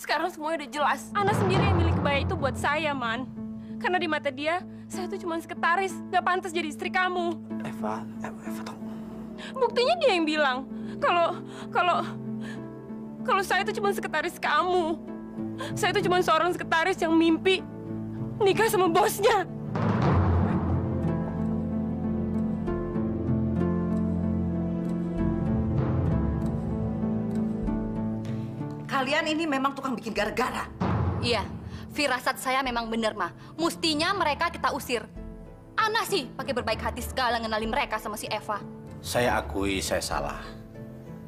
Sekarang semuanya udah jelas. Ana sendiri yang milih kebaya itu buat saya, Man. Karena di mata dia, saya tuh cuma sekretaris, gak pantas jadi istri kamu. Eva tolong. Buktinya dia yang bilang kalau saya itu cuma sekretaris kamu. Saya itu cuma seorang sekretaris yang mimpi nikah sama bosnya. Kalian ini memang tukang bikin gara-gara. Iya, firasat saya memang benar, Ma. Mustinya mereka kita usir. Ana sih pakai berbaik hati segala ngenalin mereka sama si Eva. Saya akui saya salah.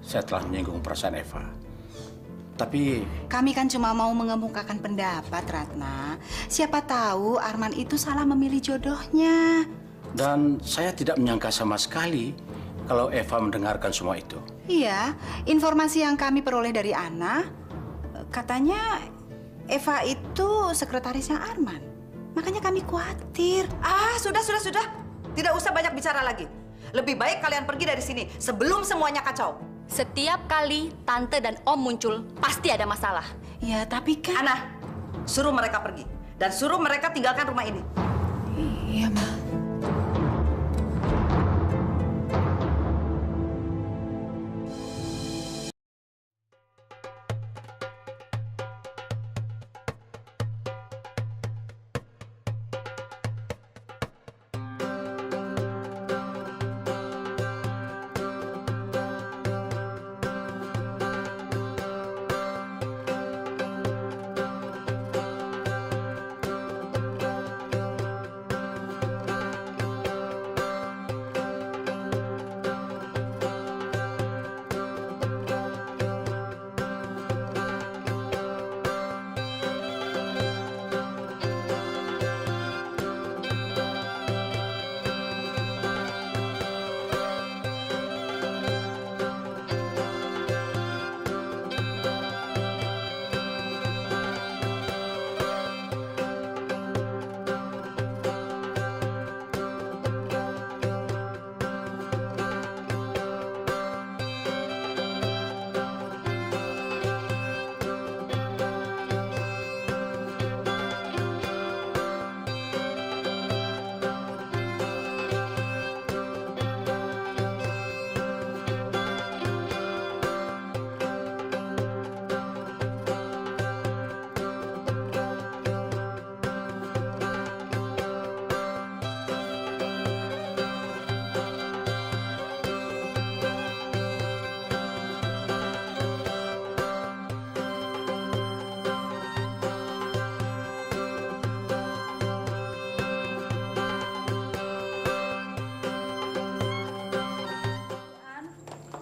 Saya telah menyinggung perasaan Eva. Tapi Kami kan cuma mau mengemukakan pendapat, Ratna. Siapa tahu Arman itu salah memilih jodohnya. dan saya tidak menyangka sama sekali kalau Eva mendengarkan semua itu. Iya, informasi yang kami peroleh dari Ana, katanya Eva itu sekretarisnya Arman. Makanya kami khawatir. Ah, sudah. Tidak usah banyak bicara lagi. Lebih baik kalian pergi dari sini sebelum semuanya kacau. Setiap kali Tante dan Om muncul, pasti ada masalah. Ya, tapi kan... Ana, suruh mereka pergi. Dan suruh mereka tinggalkan rumah ini. Iya, Ma.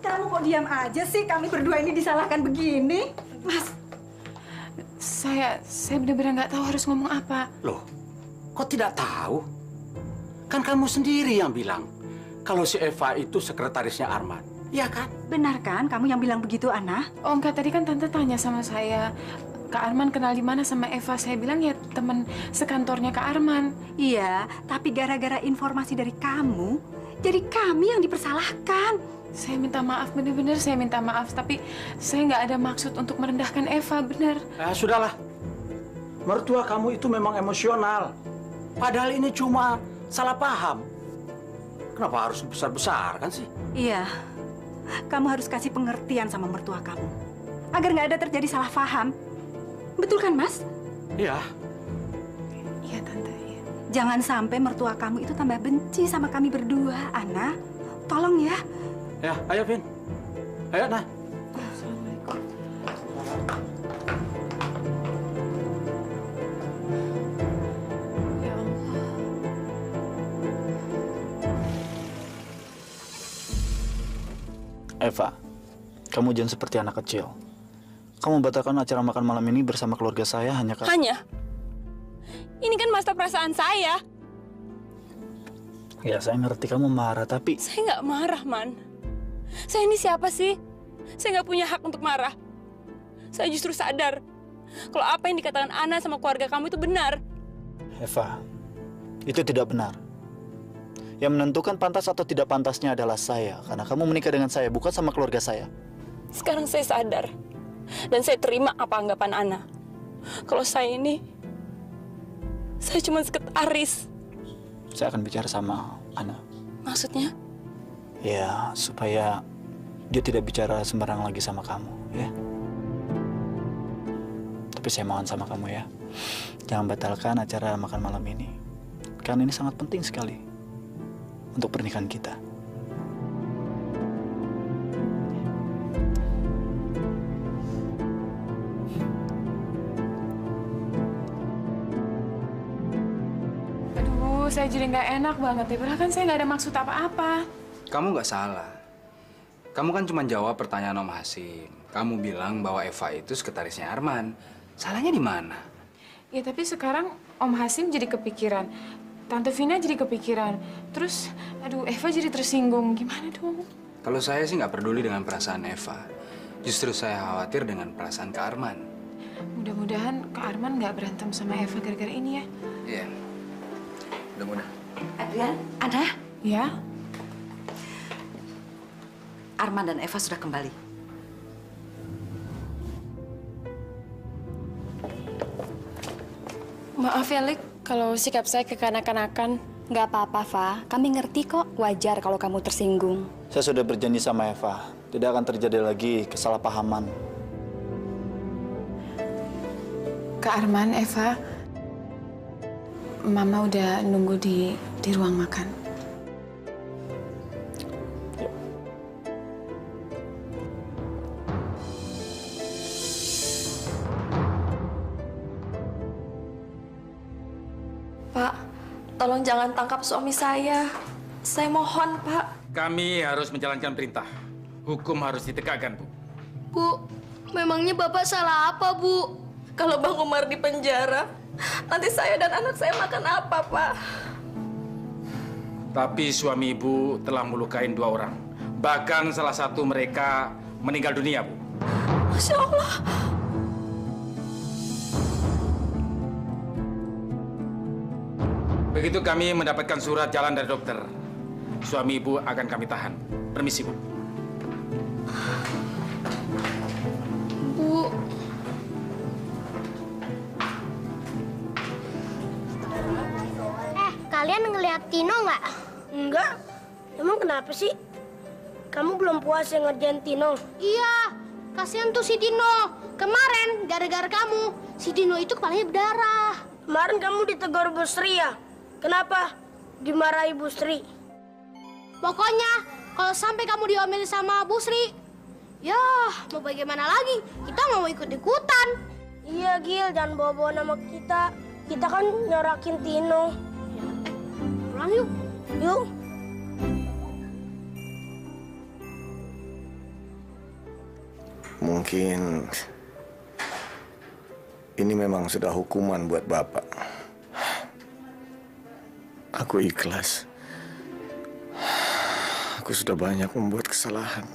Kamu kok diam aja sih? Kami berdua ini disalahkan begini. Mas, saya benar-benar nggak tahu harus ngomong apa. Loh, kok tidak tahu? Kan kamu sendiri yang bilang kalau si Eva itu sekretarisnya Arman. Iya kan? Benar kan kamu yang bilang begitu, Ana? Oh enggak, tadi kan Tante tanya sama saya, Kak Arman kenal di mana sama Eva. Saya bilang ya teman sekantornya Kak Arman. Iya, tapi gara-gara informasi dari kamu, jadi kami yang dipersalahkan. Saya minta maaf, benar-benar saya minta maaf. Tapi saya nggak ada maksud untuk merendahkan Eva, benar. Sudahlah. Mertua kamu itu memang emosional. Padahal ini cuma salah paham. Kenapa harus besar-besar kan sih? Iya, kamu harus kasih pengertian sama mertua kamu. Agar nggak ada terjadi salah paham. Betul kan, Mas? Iya. Iya, Tante. Iya. Jangan sampai mertua kamu itu tambah benci sama kami berdua, Ana. Tolong ya. Ya, ayo Vin. Ayo, Nah. Assalamualaikum. Ya Allah. Eva, kamu jangan seperti anak kecil. Kamu batalkan acara makan malam ini bersama keluarga saya hanya karena... Hanya? Ini kan masa perasaan saya. Ya, saya ngerti kamu marah, tapi... Saya nggak marah, Man. Saya ini siapa sih? Saya nggak punya hak untuk marah. Saya justru sadar kalau apa yang dikatakan Ana sama keluarga kamu itu benar. Eva, itu tidak benar. Yang menentukan pantas atau tidak pantasnya adalah saya. Karena kamu menikah dengan saya, bukan sama keluarga saya. Sekarang saya sadar Dan saya terima apa anggapan Ana. Kalau saya cuma sekretaris. Saya akan bicara sama Ana. Maksudnya? Ya, supaya dia tidak bicara sembarang lagi sama kamu, ya. Tapi saya mohon sama kamu ya, jangan batalkan acara makan malam ini. Karena ini sangat penting sekali untuk pernikahan kita. Aduh, saya jadi nggak enak banget ya. Padahal kan saya nggak ada maksud apa-apa. Kamu nggak salah. Kamu kan cuma jawab pertanyaan Om Hasim. Kamu bilang bahwa Eva itu sekretarisnya Arman. Salahnya di mana? Ya tapi sekarang Om Hasim jadi kepikiran. Tante Vina jadi kepikiran. Terus, aduh Eva jadi tersinggung. Gimana dong? Kalau saya sih nggak peduli dengan perasaan Eva. Justru saya khawatir dengan perasaan Kak Arman. Mudah-mudahan Kak Arman nggak berantem sama Eva gara-gara ini ya. Iya. Mudah-mudahan. Adrian, Ana, Ya? Arman dan Eva sudah kembali. Maaf ya, Lik, kalau sikap saya kekanak-kanakan. Nggak apa-apa, Fa. Kami ngerti kok. Wajar kalau kamu tersinggung. Saya sudah berjanji sama Eva, tidak akan terjadi lagi kesalahpahaman. Kak Arman, Eva, Mama udah nunggu di ruang makan. Pak, tolong jangan tangkap suami saya. Saya mohon, Pak. Kami harus menjalankan perintah. Hukum harus ditegakkan, Bu. Bu, memangnya Bapak salah apa, Bu? Kalau Bang Umar di penjara, nanti saya dan anak saya makan apa, Pak? Tapi suami Ibu telah melukai 2 orang. Bahkan salah satu mereka meninggal dunia, Bu. Masya Allah. Begitu kami mendapatkan surat jalan dari dokter, suami Ibu akan kami tahan. Permisi, Bu. Bu. Kalian ngeliat Tino nggak? Enggak. Emang kenapa sih? Kamu belum puas yang ngerjain Tino? Iya. Kasihan tuh si Tino. Kemarin gara-gara kamu, si Tino itu kepalanya berdarah. Kemarin kamu ditegur Bu Sri ya? Kenapa? Dimarahi Bu Sri. Pokoknya kalau sampai kamu diomelin sama Bu Sri, ya mau bagaimana lagi? Kita nggak mau ikut-ikutan. Iya Gil, jangan bawa-bawa nama kita. Kita kan nyorakin Tino. Pulang yuk. Yuk. Mungkin ini memang sudah hukuman buat Bapak. Aku ikhlas. Aku sudah banyak membuat kesalahan.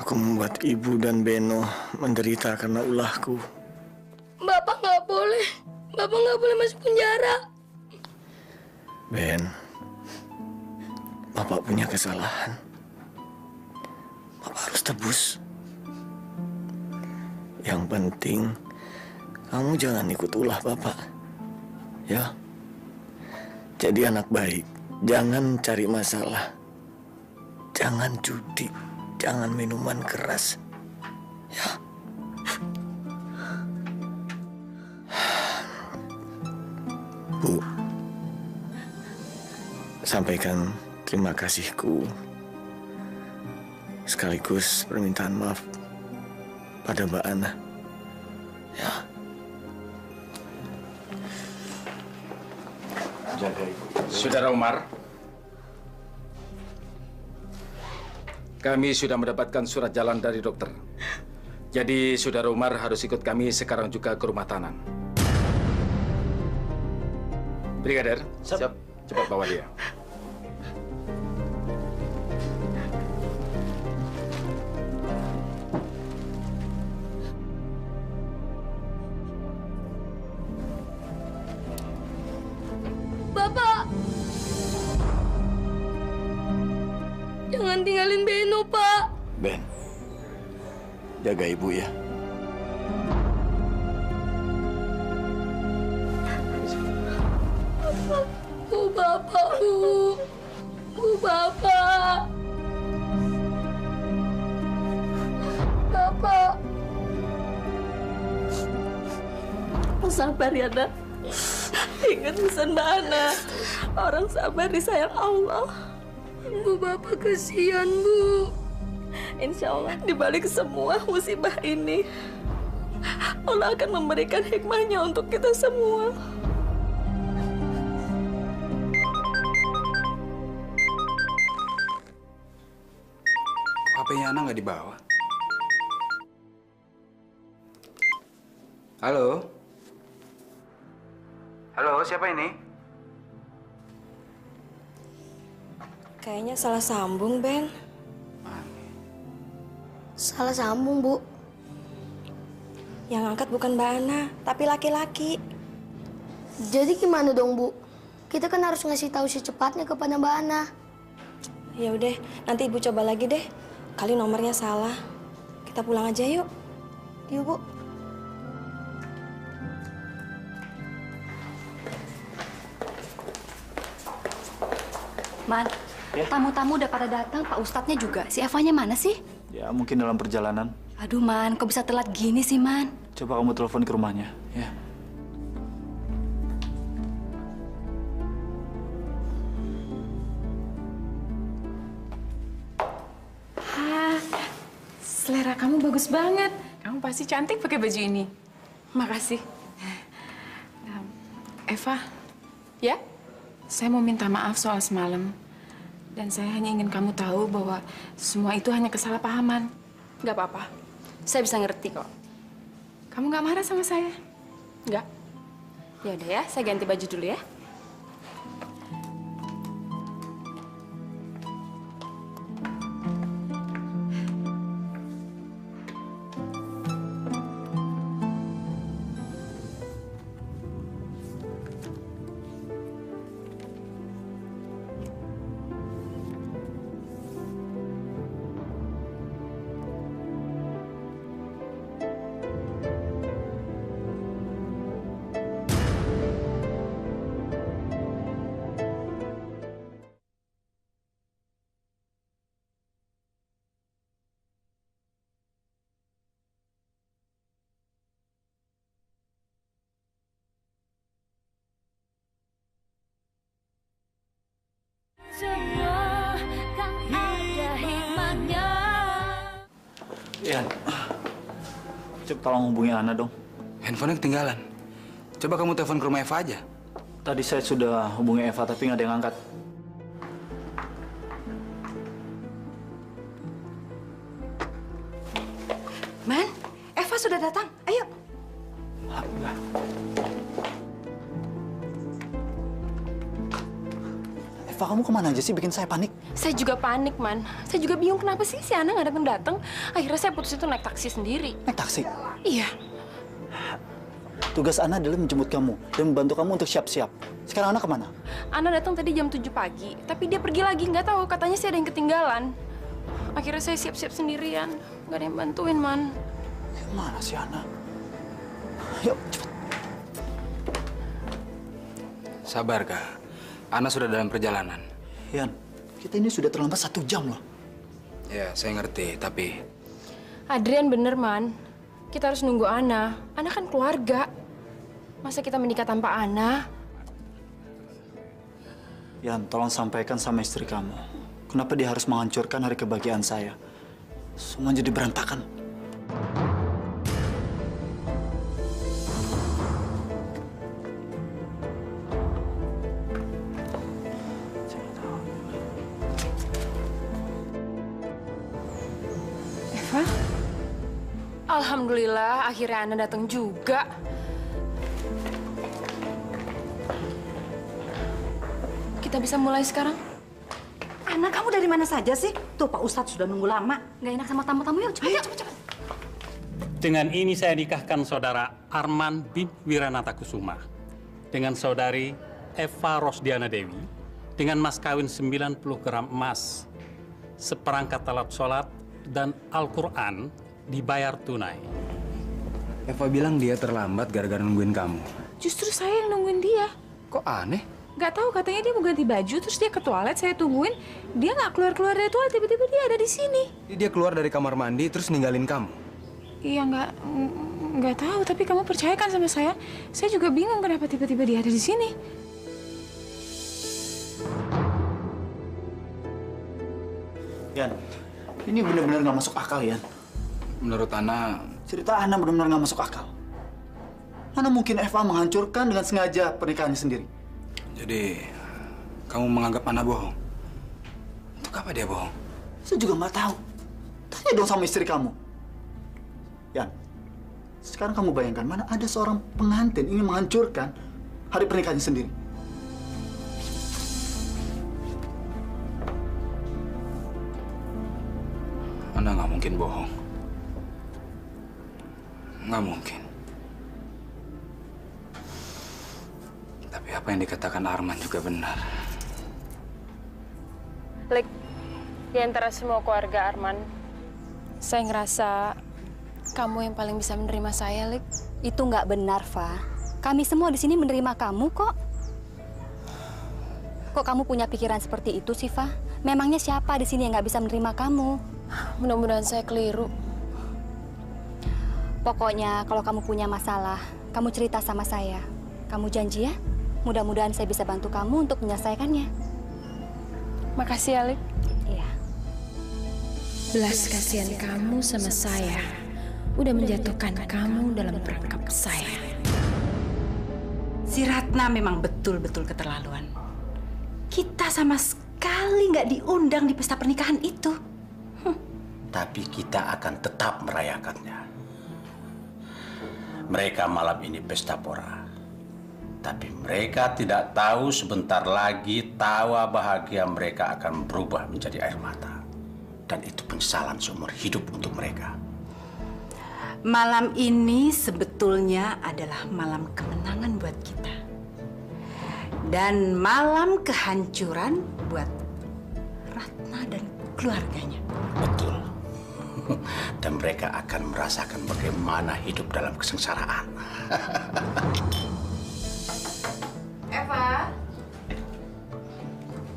Aku membuat Ibu dan Beno menderita karena ulahku. Bapak nggak boleh. Bapak nggak boleh masuk penjara. Ben, Bapak punya kesalahan. Bapak harus tebus. Yang penting, kamu jangan ikut ulah Bapak. Ya? Jadi anak baik. Jangan cari masalah. Jangan judi. Jangan minuman keras. Ya? Bu, sampaikan terima kasihku sekaligus permintaan maaf pada Mbak Ana. Ya. Jaga Ibu. Saudara Umar, kami sudah mendapatkan surat jalan dari dokter. Jadi Saudara Umar harus ikut kami sekarang juga ke rumah tahanan. Brigadir, siap. Cepat bawa dia. Bapak, jangan tinggalin Beno, Pak. Ben, Jaga ibu ya. Bu Bapak, Bu. Bu Bapak. Bapak. Sabar ya, Nak. Ingat pesan Mbak Ana. Orang sabar disayang Allah. Bu Bapak kasihan, Bu. Insya Allah di balik semua musibah ini, Allah akan memberikan hikmahnya untuk kita semua. HP-nya Ana nggak dibawa. Halo? Halo, siapa ini? Kayaknya salah sambung, Ben. Salah sambung, Bu. Yang angkat bukan Mbak Ana, tapi laki-laki. Jadi gimana dong, Bu? Kita kan harus ngasih tahu secepatnya kepada Mbak Ana. Ya udah, nanti Ibu coba lagi deh. Kali nomornya salah. Kita pulang aja yuk. Yuk, Bu. Man, tamu-tamu udah pada datang, Pak Ustadznya juga. Si Evanya mana sih? Ya, mungkin dalam perjalanan. Aduh, Man, kok bisa telat gini sih, Man? Coba kamu telepon ke rumahnya, ya. Selera kamu bagus banget. Kamu pasti cantik pakai baju ini. Makasih. Eva, ya? Saya mau minta maaf soal semalam. Dan saya hanya ingin kamu tahu bahwa semua itu hanya kesalahpahaman. Nggak apa-apa. Saya bisa ngerti kok. Kamu nggak marah sama saya? Nggak? Ya udah ya, saya ganti baju dulu ya. Semua kan ada hikmahnya. Ian, coba tolong hubungi Ana dong. Handphonenya ketinggalan. Coba kamu telepon ke rumah Eva aja. Tadi saya sudah hubungi Eva, tapi nggak ada yang angkat. Man, Eva sudah datang. Ayo. Alhamdulillah. Eva, kamu kemana aja sih bikin saya panik? Saya juga panik, Man. Saya juga bingung kenapa sih si Ana nggak datang-datang. Akhirnya saya putus itu naik taksi sendiri. Naik taksi? Iya. Tugas Ana adalah menjemput kamu dan membantu kamu untuk siap-siap. Sekarang Ana kemana? Ana datang tadi jam 7 pagi, tapi dia pergi lagi, nggak tahu. Katanya sih ada yang ketinggalan. Akhirnya saya siap-siap sendirian. Nggak ada yang bantuin, Man. Mana sih Ana? Yuk, cepat. Sabar, Kak. Ana sudah dalam perjalanan. Ian, kita ini sudah terlambat 1 jam loh. Ya, saya ngerti, tapi... Adrian bener, Man. Kita harus nunggu Ana. Ana kan keluarga. Masa kita menikah tanpa Ana? Ian, tolong sampaikan sama istri kamu. Kenapa dia harus menghancurkan hari kebahagiaan saya? Semua jadi berantakan. Eva? Alhamdulillah, akhirnya Ana datang juga. Kita bisa mulai sekarang? Anak kamu dari mana saja sih? Tuh Pak Ustadz sudah nunggu lama. Nggak enak sama tamu-tamu, yuk cepet, cepet. Dengan ini saya nikahkan saudara Arman bin Wiranata Kusuma dengan saudari Eva Rosdiana Dewi dengan mas kawin 90 gram emas, seperangkat alat sholat, dan Al-Quran dibayar tunai. Eva bilang dia terlambat gara-gara nungguin kamu. Justru saya yang nungguin dia. Kok aneh? Nggak tahu, katanya dia mau ganti baju, terus dia ke toilet, saya tungguin. Dia nggak keluar-keluar dari toilet, tiba-tiba dia ada di sini. Dia keluar dari kamar mandi terus ninggalin kamu. Iya, nggak tahu, tapi kamu percayakan sama saya. Saya juga bingung kenapa tiba-tiba dia ada di sini. Yan, ini benar-benar nggak masuk akal, Yan. Menurut Ana, cerita Ana benar-benar nggak masuk akal. Mana mungkin Eva menghancurkan dengan sengaja pernikahannya sendiri? jadi kamu menganggap Ana bohong? Untuk apa dia bohong? Saya juga nggak tahu. Tanya dong sama istri kamu. Yan, sekarang kamu bayangkan mana ada seorang pengantin ingin menghancurkan hari pernikahannya sendiri. Ana nggak mungkin bohong. Nggak mungkin. Tapi apa yang dikatakan Arman juga benar. Lik, di antara semua keluarga Arman, saya ngerasa kamu yang paling bisa menerima saya, Lik. Itu nggak benar, Fa. Kami semua di sini menerima kamu kok. Kok kamu punya pikiran seperti itu sih, Fa? Memangnya siapa di sini yang nggak bisa menerima kamu? Mudah-mudahan saya keliru. Pokoknya kalau kamu punya masalah, kamu cerita sama saya. Kamu janji ya? Mudah-mudahan saya bisa bantu kamu untuk menyelesaikannya. Makasih ya, Lik. Iya. Belas kasihan kamu sama saya udah menjatuhkan kamu dalam perangkap saya. Si Ratna memang betul-betul keterlaluan. Kita sama sekali nggak diundang di pesta pernikahan itu. Tapi kita akan tetap merayakannya. Mereka malam ini pesta pora. Tapi mereka tidak tahu sebentar lagi tawa bahagia mereka akan berubah menjadi air mata. Dan itu penyesalan seumur hidup untuk mereka. Malam ini sebetulnya adalah malam kemenangan buat kita. Dan malam kehancuran buat Ratna dan keluarganya. Betul. Dan mereka akan merasakan bagaimana hidup dalam kesengsaraan. Eva.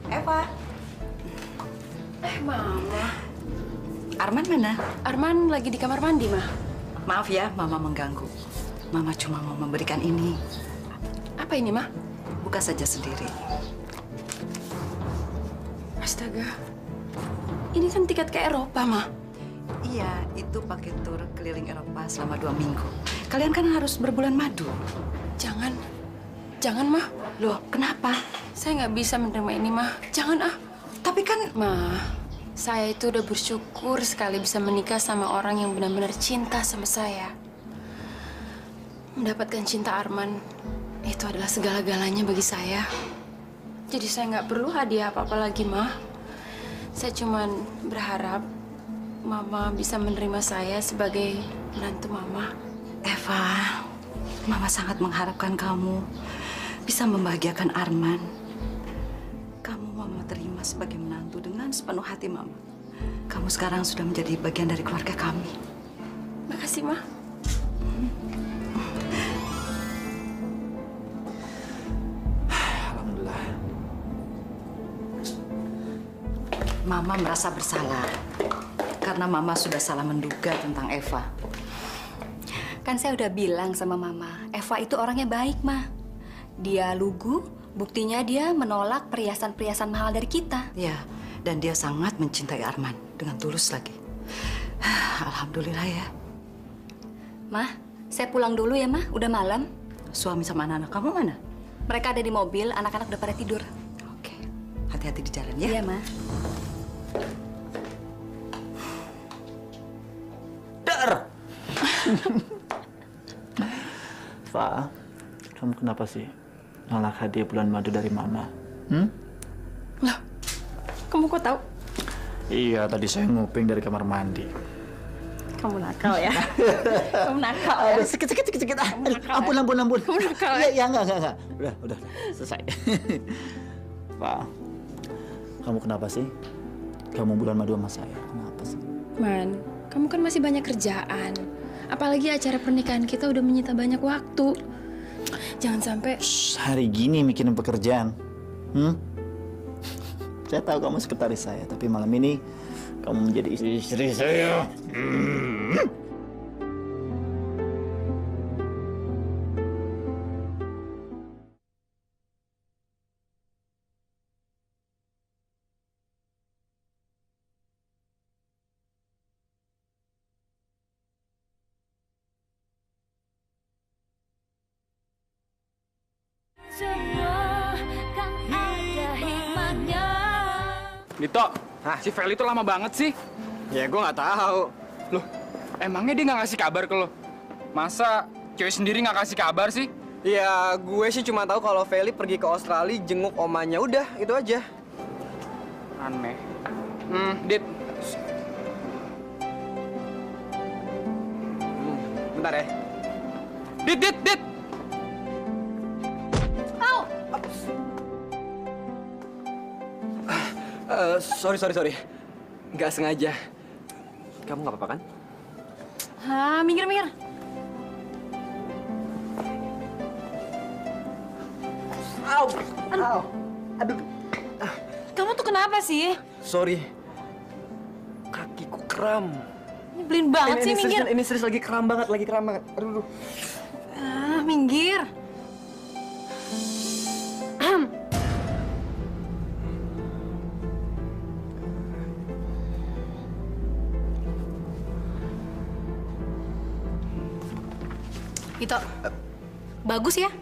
Eva. Mama. Arman mana? Arman lagi di kamar mandi, Ma. Maaf ya, Mama mengganggu. Mama cuma mau memberikan ini. Apa ini, Ma? Buka saja sendiri. Astaga. Ini kan tiket ke Eropa, Ma. Iya, itu paket tur keliling Eropa selama 2 minggu. Kalian kan harus berbulan madu. Jangan. Jangan, Ma. Loh, kenapa? Saya nggak bisa menerima ini, Ma. Jangan, ah. Tapi kan... Ma, saya itu udah bersyukur sekali bisa menikah sama orang yang benar-benar cinta sama saya. Mendapatkan cinta Arman, itu adalah segala-galanya bagi saya. Jadi saya nggak perlu hadiah apa-apa lagi, Ma. Saya cuman berharap Mama bisa menerima saya sebagai menantu Mama. Eva, Mama sangat mengharapkan kamu bisa membahagiakan Arman. Kamu Mama terima sebagai menantu dengan sepenuh hati Mama. Kamu sekarang sudah menjadi bagian dari keluarga kami. Makasih, Ma. Alhamdulillah. Mama merasa bersalah karena Mama sudah salah menduga tentang Eva. Kan saya udah bilang sama Mama, Eva itu orangnya baik, Ma. Dia lugu, buktinya dia menolak perhiasan-perhiasan mahal dari kita. Ya, dan dia sangat mencintai Arman dengan tulus lagi. Alhamdulillah ya. Ma, saya pulang dulu ya, Ma. Udah malam. Suami sama anak-anak kamu mana? Mereka ada di mobil, anak-anak udah pada tidur. Oke, hati-hati di jalan ya. Iya, Ma. Fa, kamu kenapa sih nolak hadiah bulan madu dari Mama? Loh, kamu kok tahu? Iya, tadi saya nguping dari kamar mandi. Kamu nakal ya? Kamu nakal ya? Aduh, sikit. Ampun. Kamu nakal ya? Ya, enggak. Udah, selesai. Fa, kamu kenapa sih? Kamu bulan madu sama saya, kenapa sih? Man, Kamu kan masih banyak kerjaan. Apalagi acara pernikahan kita udah menyita banyak waktu. Jangan sampai... Hari gini mikirin pekerjaan. Saya tahu kamu sekretaris saya, tapi malam ini kamu menjadi istri saya. Dito, si Feli itu lama banget sih. Ya gue nggak tahu. Loh, emangnya dia nggak ngasih kabar ke lo? Masa cewek sendiri nggak kasih kabar sih? Ya gue sih cuma tahu kalau Feli pergi ke Australia jenguk omanya, udah itu aja. Aneh. Dit. Bentar ya. Dit. Sorry. Nggak sengaja. Kamu nggak apa-apa kan? Minggir. Aduh. Kamu tuh kenapa sih? Sorry. Kakiku kram. Nyebelin banget sih, minggir. Ini serius lagi kram banget. Aduh. Minggir. Ito, bagus ya.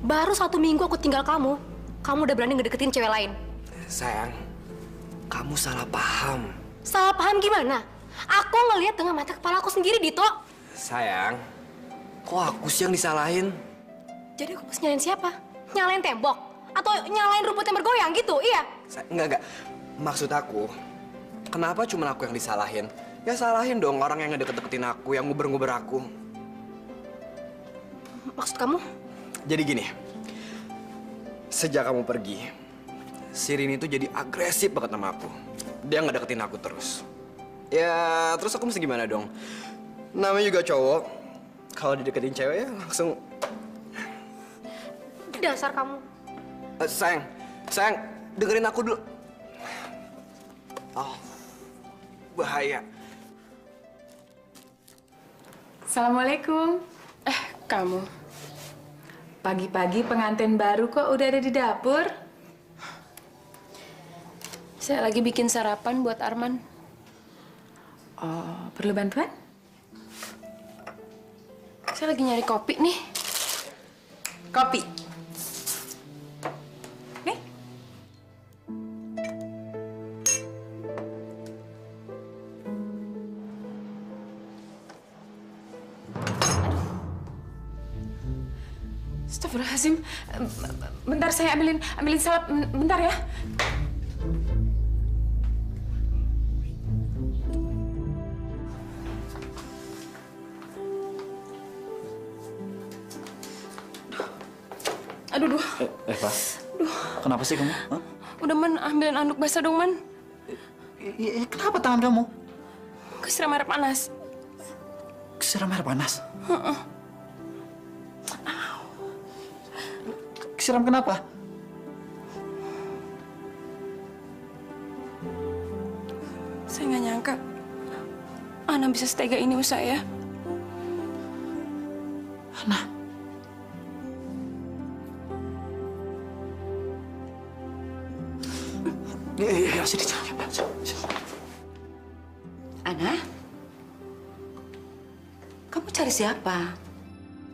Baru 1 minggu aku tinggal kamu udah berani ngedeketin cewek lain. Sayang, kamu salah paham. Salah paham gimana? Aku ngelihat dengan mata kepala aku sendiri, Dito. Sayang, kok aku sih yang disalahin? Jadi aku harus nyalain siapa? Nyalain tembok? Atau nyalain rumput yang bergoyang gitu, iya? Enggak. Maksud aku, kenapa cuma aku yang disalahin? Ya salahin dong orang yang ngedeket-deketin aku, yang nguber-nguber aku. Maksud kamu? Jadi gini, sejak kamu pergi, si Rini tuh jadi agresif banget sama aku. Dia ngedeketin aku terus. Ya, terus aku mesti gimana dong? Namanya juga cowok, kalau dideketin cewek ya langsung... Dasar kamu. Sayang, dengerin aku dulu. Oh, bahaya. Assalamualaikum. Kamu. Pagi-pagi pengantin baru kok udah ada di dapur? Saya lagi bikin sarapan buat Arman. Oh, perlu bantuan? Saya lagi nyari kopi nih. Kopi. Nih. Astagfirullahaladzim. Bentar, saya ambilin salap. Bentar ya. Aduh. Eva, kenapa sih kamu? Hah? Udah, Man, ambilin anduk basah dong, Man. Kenapa tangan kamu? Kesiram air panas. Kesiram air panas? Kesiram kenapa? Saya nggak nyangka Ana bisa setega ini sama saya. Ana? Iya, sini. Ana? Kamu cari siapa?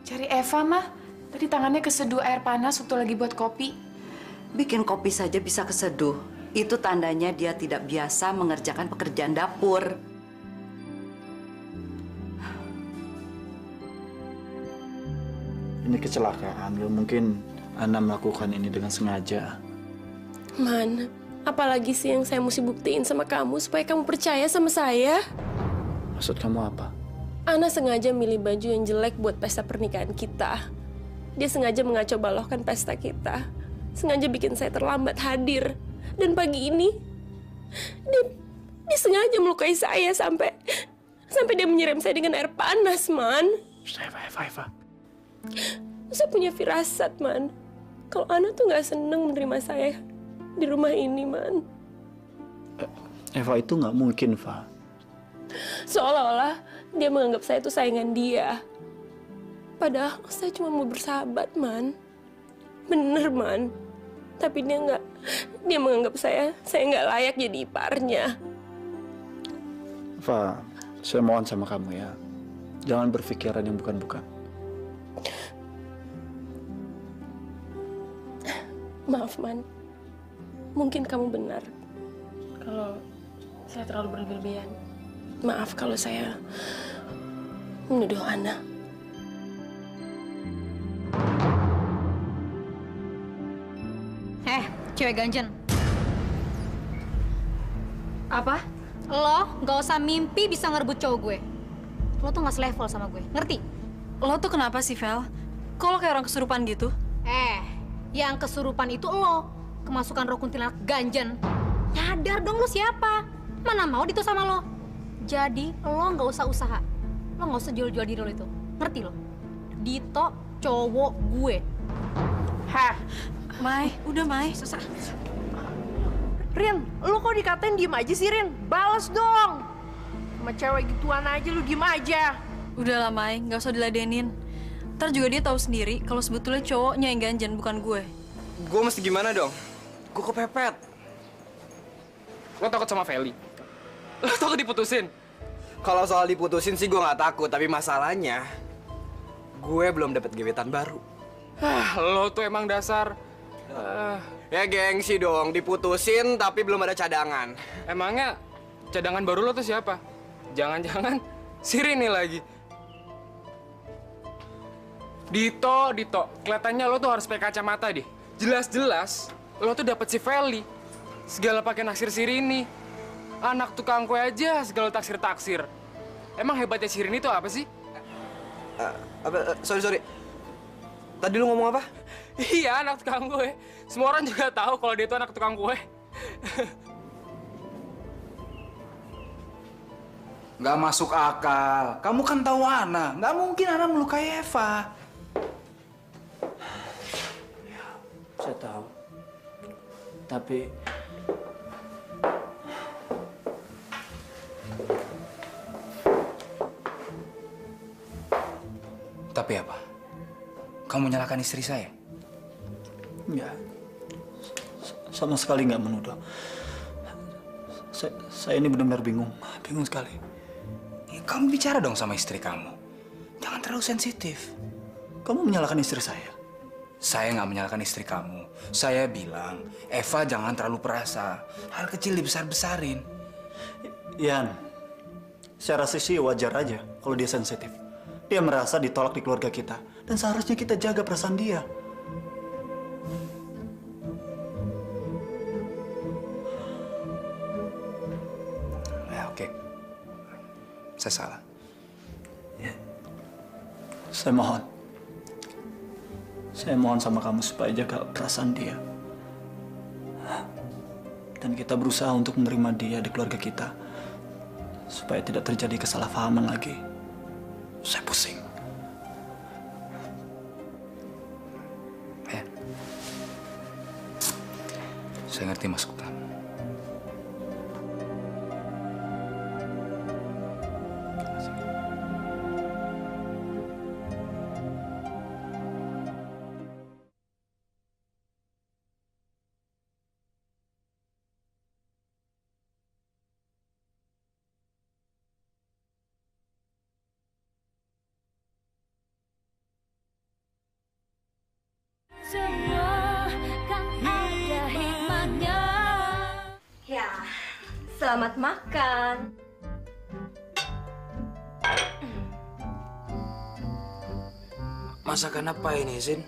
Cari Eva, Mah. Tadi tangannya keseduh air panas waktu lagi buat kopi. Bikin kopi saja bisa keseduh. Itu tandanya dia tidak biasa mengerjakan pekerjaan dapur. Ini kecelakaan, gak mungkin Ana melakukan ini dengan sengaja. Man, apalagi sih yang saya mesti buktiin sama kamu supaya kamu percaya sama saya? Maksud kamu apa? Ana sengaja milih baju yang jelek buat pesta pernikahan kita. Dia sengaja mengacau balohkan pesta kita. Sengaja bikin saya terlambat hadir. Dan pagi ini, dia sengaja melukai saya sampai Sampai dia menyiram saya dengan air panas, Man. Eva. Saya punya firasat, Man. Kalau Ana tuh nggak seneng menerima saya di rumah ini, Man. Eva itu nggak mungkin, Fa. Seolah-olah dia menganggap saya itu saingan dia. Padahal saya cuma mau bersahabat, Man. Bener, Man. Tapi dia menganggap saya nggak layak jadi iparnya. Fa, saya mohon sama kamu ya. Jangan berpikiran yang bukan-bukan. Maaf, Man. Mungkin kamu benar. Kalau saya terlalu berlebihan. Maaf kalau saya menuduh Ana. Cewek ganjen. Apa? Lo nggak usah mimpi bisa ngerebut cowok gue. Lo tuh nggak selevel sama gue, ngerti? Lo tuh kenapa sih, Vel? Kok lo kayak orang kesurupan gitu? Yang kesurupan itu lo. Kemasukan roh kuntilanak ganjen. Nyadar dong lo siapa? Mana mau Dito sama lo? Jadi lo nggak usah usaha. Lo nggak usah jual-jual diri lo itu. Ngerti lo? Dito cowok gue. Mai, udah Mai. Susah. Rin, lu kok dikatain diem aja sih, Rin? Balas dong! Sama cewek gituan aja, lu diem aja. Udahlah Mai, nggak usah diladenin. Ntar juga dia tahu sendiri kalau sebetulnya cowoknya yang ganjen, bukan gue. Gue mesti gimana dong? Gue kepepet. Lo takut sama Feli? Lo takut diputusin? Kalau soal diputusin sih gue nggak takut, tapi masalahnya gue belum dapet gebetan baru. Lo tuh emang dasar... Ya gengsi dong, diputusin tapi belum ada cadangan. Emangnya cadangan baru lo tuh siapa? Jangan-jangan Siri nih lagi. Dito, kelihatannya lo tuh harus pakai kacamata deh. Jelas-jelas lo tuh dapet si Feli. Segala pakai naksir Siri ini. Anak tukang kue aja segala taksir-taksir. Emang hebatnya Siri ini tuh apa sih? Sorry. Tadi lu ngomong apa? Iya, anak tukang kue. Semua orang juga tahu kalau dia itu anak tukang kue. Nggak masuk akal. Kamu kan tahu Ana. Nggak mungkin Ana melukai Eva. Saya tahu. Tapi... Tapi apa? Kamu menyalahkan istri saya? Enggak. Sama sekali nggak menuduh. Saya ini benar-benar bingung. Bingung sekali. Kamu bicara dong sama istri kamu. Jangan terlalu sensitif. Kamu menyalahkan istri saya? Saya nggak menyalahkan istri kamu. Saya bilang, Eva jangan terlalu perasa. Hal kecil dibesar-besarin. Yan, saya rasa sih wajar aja kalau dia sensitif. Dia merasa ditolak di keluarga kita. Dan seharusnya kita jaga perasaan dia. Ya, oke. Saya salah. Ya. Saya mohon sama kamu supaya jaga perasaan dia. Dan kita berusaha untuk menerima dia di keluarga kita. Supaya tidak terjadi kesalahpahaman lagi. Saya pusing. Ya. Saya ngerti maksud kamu. Semua kan ada hikmahnya. Ya, selamat makan. Masakan apa ini, Sin?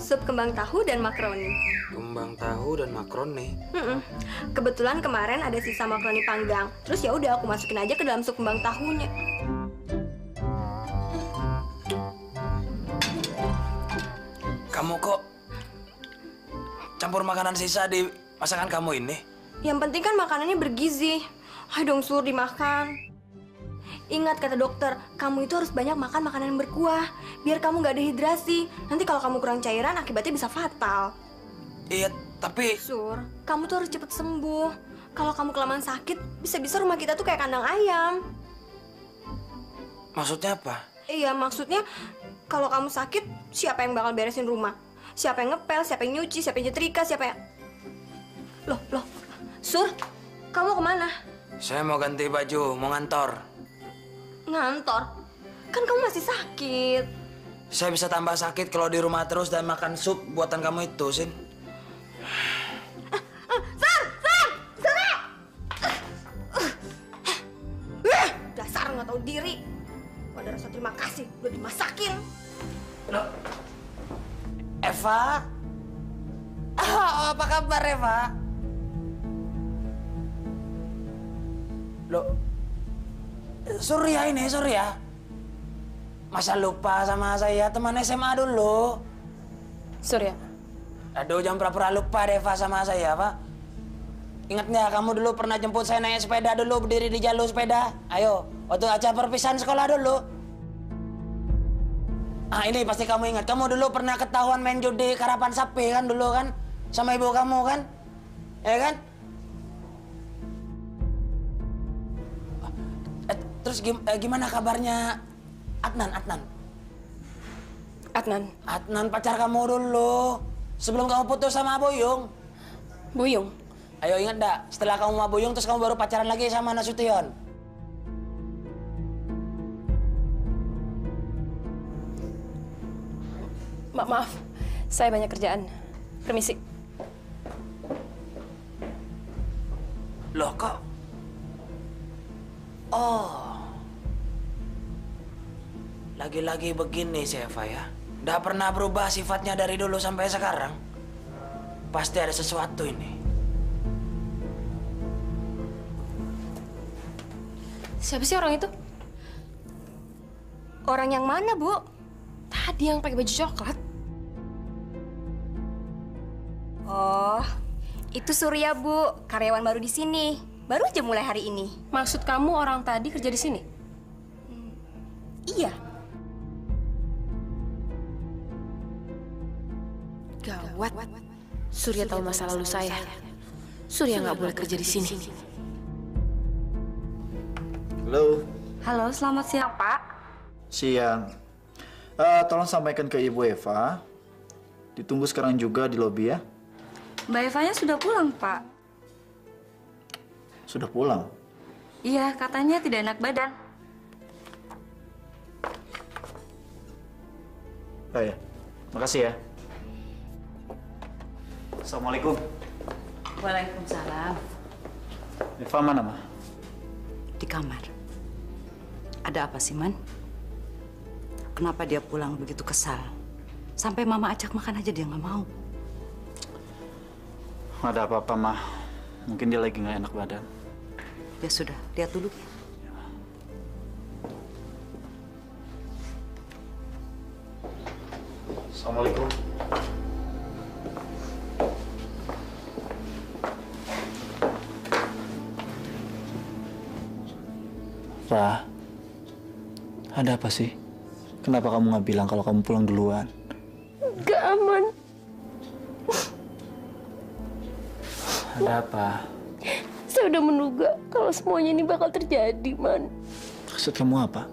Sup kembang tahu dan makaroni. Kembang tahu dan makaroni. Kebetulan kemarin ada sisa makaroni panggang. Terus ya udah aku masukin aja ke dalam sup kembang tahunya. Kamu kok campur makanan sisa di masakan kamu ini? Yang penting kan makanannya bergizi. Ayo dong Sur, dimakan. Ingat kata dokter, kamu itu harus banyak makan makanan yang berkuah. Biar kamu nggak dehidrasi. Nanti kalau kamu kurang cairan, akibatnya bisa fatal. Iya, tapi... Sur, kamu tuh harus cepet sembuh. Kalau kamu kelamaan sakit, bisa-bisa rumah kita tuh kayak kandang ayam. Maksudnya apa? Iya, maksudnya kalau kamu sakit, siapa yang bakal beresin rumah? Siapa yang ngepel, siapa yang nyuci, siapa yang nyetrika, siapa yang... Loh, Sur, kamu kemana? Saya mau ganti baju, mau ngantor. Ngantor? Kan kamu masih sakit. Saya bisa tambah sakit kalau di rumah terus dan makan sup buatan kamu itu, Sin. Dasar nggak tahu diri. Gak ada rasa terima kasih, udah dimasakin. Loh, Eva? Apa kabar, Eva? Loh, Surya ini, Surya. Masa lupa sama saya, teman SMA dulu. Surya. Aduh, jangan pura-pura lupa deh, Eva, sama saya, Pak. Ingat nggak, kamu dulu pernah jemput saya naik sepeda dulu, berdiri di jalur sepeda? Ayo, waktu acara perpisahan sekolah dulu. Ah, ini pasti kamu ingat. Kamu dulu pernah ketahuan main judi karapan sapi kan dulu kan? Sama ibu kamu kan? Ya kan? Terus gimana kabarnya Adnan? Adnan pacar kamu dulu. Sebelum kamu putus sama Buyung. Buyung? Ayo ingat dak, setelah kamu sama Buyung terus kamu baru pacaran lagi sama Nasution. Maaf, saya banyak kerjaan. Permisi. Loh kok? Oh. Lagi-lagi begini si Eva ya. Nggak pernah berubah sifatnya dari dulu sampai sekarang. Pasti ada sesuatu ini. Siapa sih orang itu? Orang yang mana, Bu? Tadi yang pakai baju coklat. Oh, itu Surya, Bu. Karyawan baru di sini. Baru aja mulai hari ini. Maksud kamu orang tadi kerja di sini? Iya. Gawat. Surya tahu masa lalu saya. Surya nggak boleh kerja di sini. Halo. Halo, selamat siang, Pak. Siang. Tolong sampaikan ke Ibu Eva. Ditunggu sekarang juga di lobi ya. Mbak Evanya sudah pulang, Pak. Sudah pulang? Iya, katanya tidak enak badan. Oh ya, makasih ya. Assalamualaikum. Waalaikumsalam. Eva mana, Ma? Di kamar. Ada apa sih, Man? Kenapa dia pulang begitu kesal? Sampai Mama ajak makan aja dia nggak mau. Nggak ada apa-apa, Ma. Mungkin dia lagi nggak enak badan. Ya sudah, lihat dulu. Assalamualaikum. Pa, ada apa sih? Kenapa kamu nggak bilang kalau kamu pulang duluan? Gak aman. Ada apa? Saya udah menduga kalau semuanya ini bakal terjadi, Man. Maksud kamu apa?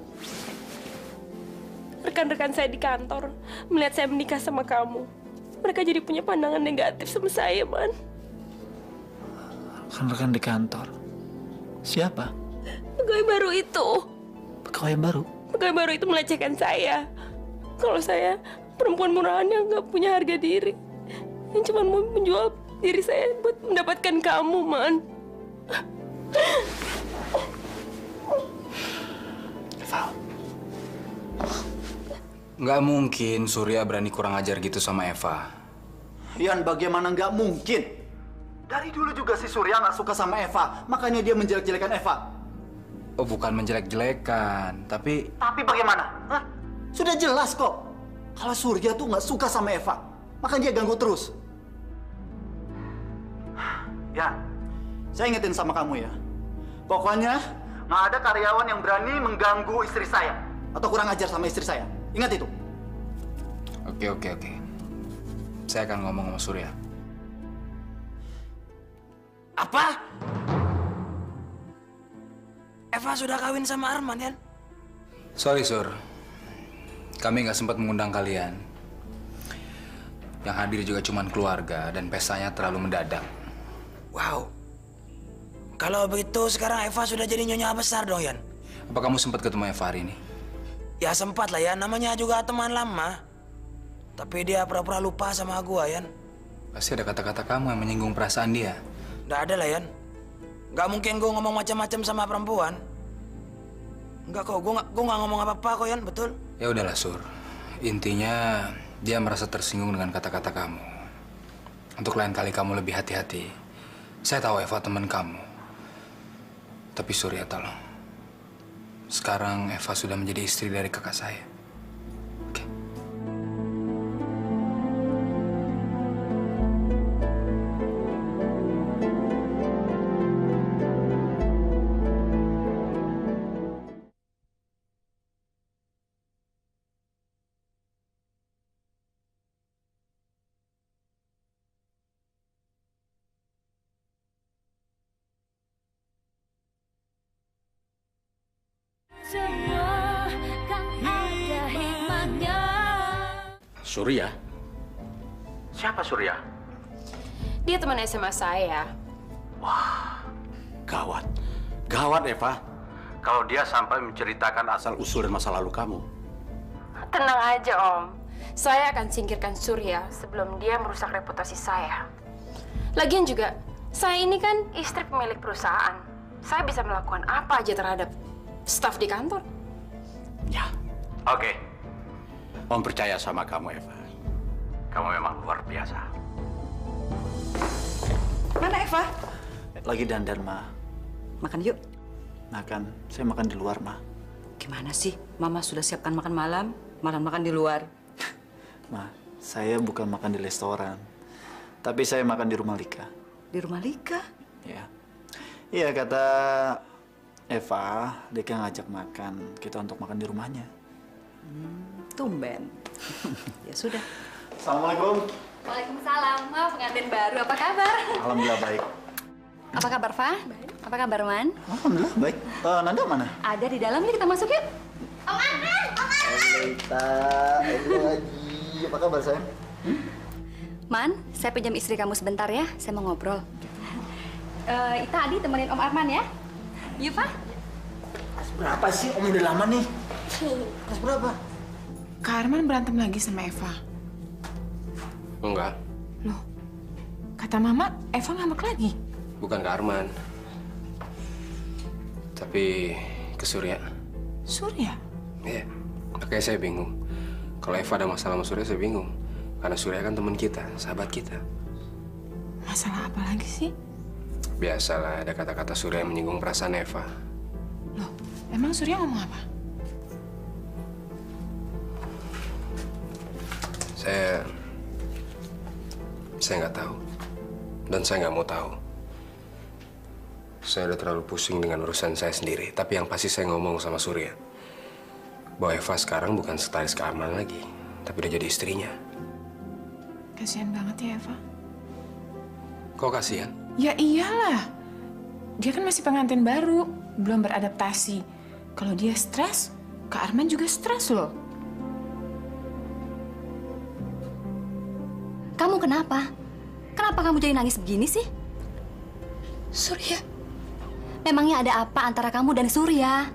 Rekan-rekan saya di kantor melihat saya menikah sama kamu. Mereka jadi punya pandangan negatif sama saya, Man. Rekan-rekan di kantor? Siapa? Pegawai baru itu. Pegawai baru? Pegawai baru itu melecehkan saya. Kalau saya perempuan murahan yang nggak punya harga diri. Yang cuma mau menjual diri saya buat mendapatkan kamu, Man. Val. Nggak mungkin Surya berani kurang ajar gitu sama Eva. Yan, bagaimana nggak mungkin? Dari dulu juga si Surya nggak suka sama Eva. Makanya dia menjelek-jelekan Eva. Oh, bukan menjelek-jelekan, tapi... Tapi bagaimana? Hah? Sudah jelas kok. Kalau Surya tuh nggak suka sama Eva. Makanya dia ganggu terus. Ya, saya ingetin sama kamu ya. Pokoknya nggak ada karyawan yang berani mengganggu istri saya atau kurang ajar sama istri saya. Ingat itu. Oke. Saya akan ngomong sama Surya. Apa? Eva sudah kawin sama Arman, Yan? Sorry, Sur. Kami nggak sempat mengundang kalian. Yang hadir juga cuma keluarga dan pestanya terlalu mendadak. Wow. Kalau begitu sekarang Eva sudah jadi nyonya besar dong, Yan? Apa kamu sempat ketemu Eva hari ini? Ya sempat lah, Yan. Namanya juga teman lama. Tapi dia pura-pura lupa sama gua, Yan. Pasti ada kata-kata kamu yang menyinggung perasaan dia. Nggak ada lah, Yan. Nggak mungkin gua ngomong macam-macam sama perempuan. Nggak kok, gua nggak ngomong apa-apa kok, Yan, betul? Ya udahlah, Sur. Intinya dia merasa tersinggung dengan kata-kata kamu. Untuk lain kali kamu lebih hati-hati. Saya tahu Eva teman kamu. Tapi Surya tolong. Sekarang Eva sudah menjadi istri dari kakak saya. Semua kan ada hikmahnya. Surya? Siapa Surya? Dia teman SMA saya. Gawat. Gawat, Eva. Kalau dia sampai menceritakan asal-usul dan masa lalu kamu. Tenang aja, Om. Saya akan singkirkan Surya sebelum dia merusak reputasi saya. Lagian juga, saya ini kan istri pemilik perusahaan. Saya bisa melakukan apa aja terhadap staf di kantor. Oke. Om percaya sama kamu, Eva. Kamu memang luar biasa. Mana Eva? Lagi dandan, Ma. Makan yuk. Makan. Saya makan di luar, Ma. Gimana sih? Mama sudah siapkan makan malam, malah makan di luar. Ma, saya bukan makan di restoran. Tapi saya makan di rumah Lika. Di rumah Lika? Ya. Iya, kata Eva, Lika ngajak makan kita untuk makan di rumahnya. Tumben. Ya sudah. Assalamualaikum. Waalaikumsalam. Ma, pengantin baru. Apa kabar? Alhamdulillah baik. Apa kabar, Fa? Apa kabar, Man? Alhamdulillah baik. Nanda mana? Ada di dalam. Ini kita masuk yuk. Om Arman! Lita, lagi. Apa kabar, sayang? Man, saya pinjam istri kamu sebentar ya. Saya mau ngobrol. Ita, Adi temenin Om Arman ya. Yuk, Pak. Berapa sih? Om udah lama nih. Kelas berapa? Kak Arman berantem lagi sama Eva. Enggak, Loh, kata Mama, Eva ngambek lagi. bukan ke Arman. Tapi ke Surya. Surya? Iya, makanya saya bingung. Kalau Eva ada masalah sama Surya, saya bingung. Karena Surya kan teman kita, sahabat kita. Masalah apa lagi sih? Biasalah ada kata-kata Surya yang menyinggung perasaan Eva. Loh, emang Surya ngomong apa? Saya nggak tahu. Dan saya nggak mau tahu. Saya udah terlalu pusing dengan urusan saya sendiri. Tapi yang pasti saya ngomong sama Surya. Bahwa Eva sekarang bukan sekretaris Kak Arman lagi. Tapi udah jadi istrinya. Kasihan banget ya Eva. Kok kasihan? Ya iyalah. Dia kan masih pengantin baru. Belum beradaptasi. Kalau dia stres, Kak Arman juga stres loh. Kamu kenapa? Kenapa kamu jadi nangis begini sih? Surya. Memangnya ada apa antara kamu dan Surya?